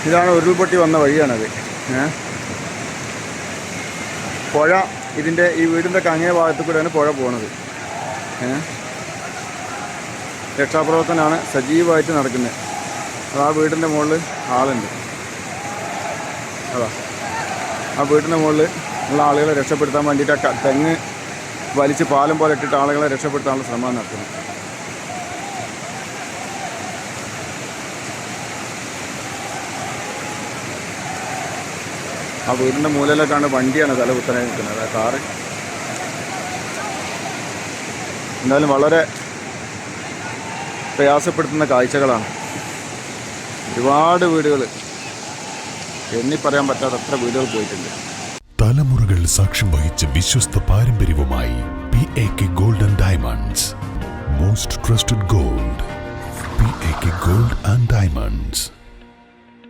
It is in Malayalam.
ഇതാണ് ഉരുൾപൊട്ടി വന്ന വഴിയാണത്. പുഴ ഈ വീടിൻ്റെ അങ്ങേ ഭാഗത്തു കൂടെയാണ് പുഴ പോണത്. രക്ഷാപ്രവർത്തനമാണ് സജീവമായിട്ട് നടക്കുന്നത്. അത് ആ വീടിൻ്റെ മുകളിൽ ആളുണ്ട്. അതാ ആ വീടിൻ്റെ മുകളിൽ ഉള്ള ആളുകളെ രക്ഷപ്പെടുത്താൻ വേണ്ടിയിട്ട് തെങ്ങ് വലിച്ച് പാലം പോലെ ഇട്ടിട്ട് ആളുകളെ രക്ഷപ്പെടുത്താനുള്ള ശ്രമം നടത്തുന്നു. ആ വീടിൻ്റെ മൂലയിലേക്കാണ് വണ്ടിയാണ് തല കുത്തനെ നിൽക്കുന്നത്, ആ കാറ്. എന്തായാലും വളരെ പ്രയാസപ്പെടുത്തുന്ന കാഴ്ചകളാണ്. ഒരുപാട് വീടുകൾ, എണ്ണി പറയാൻ പറ്റാത്ത അത്ര വീടുകൾ പോയിട്ടുണ്ട്. തലമുറകൾ സാക്ഷ്യം വഹിച്ച വിശ്വസ്ത പാരമ്പര്യവുമായി PAK Gold and Diamonds. Most trusted gold. PAK Gold and Diamonds.